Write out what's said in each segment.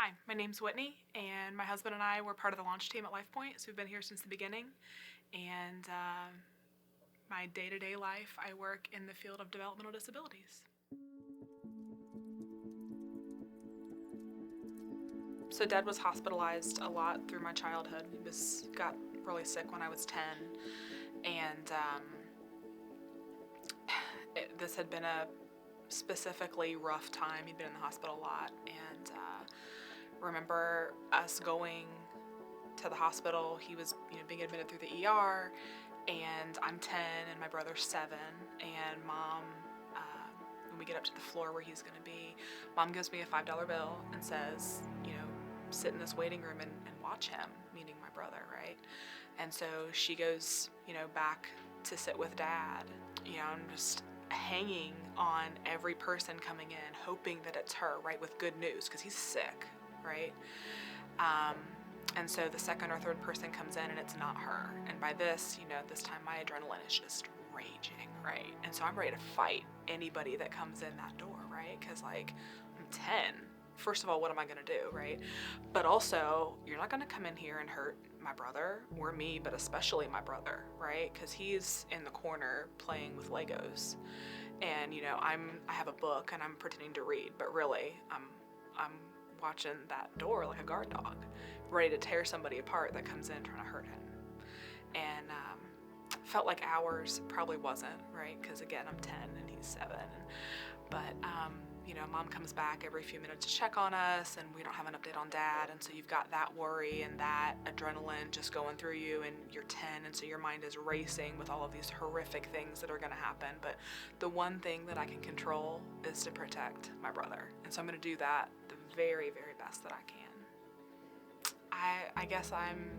Hi, my name's Whitney, and my husband and I were part of the launch team at LifePoint, so we've been here since the beginning. And my day-to-day life, I work in the field of developmental disabilities. So Dad was hospitalized a lot through my childhood. Got really sick when I was 10, and this had been a specifically rough time. He'd been in the hospital a lot, and remember us going to the hospital. He was, being admitted through the ER, and I'm 10 and my brother's 7, and Mom, when we get up to the floor where he's gonna be, Mom gives me a $5 bill and says, sit in this waiting room and watch him, meaning my brother, right? And so she goes, back to sit with Dad. I'm just hanging on every person coming in, hoping that it's her, right, with good news, because he's sick, right? And so the second or third person comes in and it's not her. And by this, this time my adrenaline is just raging, right? And so I'm ready to fight anybody that comes in that door, right? Because I'm 10. First of all, what am I gonna do, right? But also, you're not gonna come in here and hurt my brother or me, but especially my brother, right? Because he's in the corner playing with Legos. And I have a book and I'm pretending to read, but really I'm watching that door like a guard dog, ready to tear somebody apart that comes in trying to hurt him. And felt like hours, probably wasn't, right? Because again, I'm 10 and he's 7. But Mom comes back every few minutes to check on us, and we don't have an update on Dad, and so you've got that worry and that adrenaline just going through you, and you're 10, and so your mind is racing with all of these horrific things that are gonna happen. But the one thing that I can control is to protect my brother, and so I'm gonna do that the very, very best that I can. I guess I'm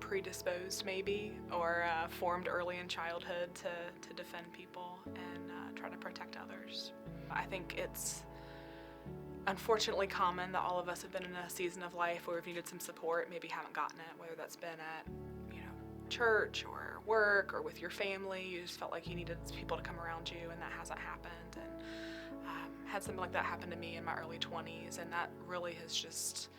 predisposed maybe, or formed early in childhood to defend people and try to protect others. I think it's unfortunately common that all of us have been in a season of life where we've needed some support, maybe haven't gotten it, whether that's been at church or work or with your family. You just felt like you needed people to come around you, and that hasn't happened. And had something like that happen to me in my early 20s, and that really has just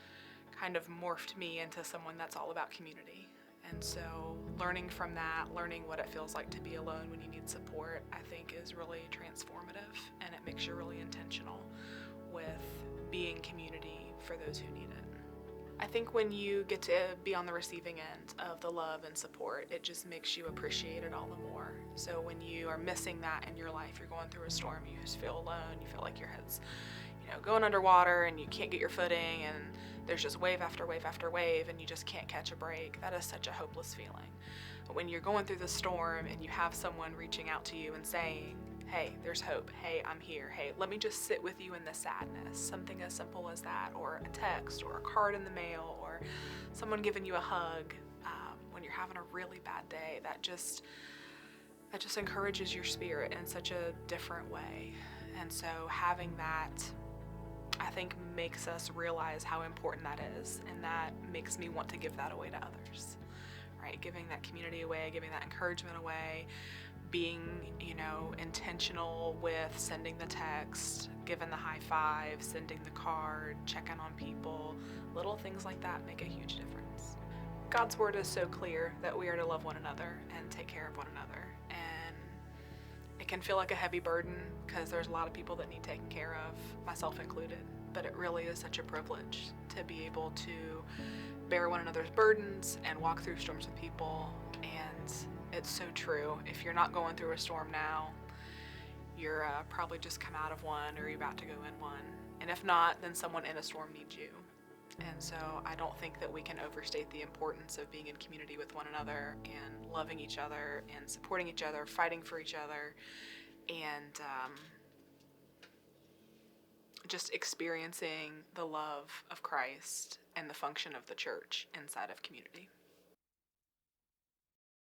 kind of morphed me into someone that's all about community. And so learning from that, learning what it feels like to be alone when you need support, I think is really transformative, and it makes you really intentional with being community for those who need it. I think when you get to be on the receiving end of the love and support, it just makes you appreciate it all the more. So when you are missing that in your life, you're going through a storm, you just feel alone, you feel like your head's going underwater and you can't get your footing, and there's just wave after wave after wave and you just can't catch a break. That is such a hopeless feeling. But when you're going through the storm and you have someone reaching out to you and saying, hey, there's hope, hey, I'm here, hey, let me just sit with you in the sadness, something as simple as that, or a text or a card in the mail, or someone giving you a hug when you're having a really bad day, that just encourages your spirit in such a different way. And so having that, I think, makes us realize how important that is, and that makes me want to give that away to others, right? Giving that community away, giving that encouragement away, being, intentional with sending the text, giving the high five, sending the card, checking on people. Little things like that make a huge difference. God's word is so clear that we are to love one another and take care of one another. And it can feel like a heavy burden because there's a lot of people that need taken care of, myself included. But it really is such a privilege to be able to bear one another's burdens and walk through storms with people. And it's so true. If you're not going through a storm now, you're probably just come out of one, or you're about to go in one. And if not, then someone in a storm needs you. And so I don't think that we can overstate the importance of being in community with one another and loving each other and supporting each other, fighting for each other, and just experiencing the love of Christ and the function of the church inside of community.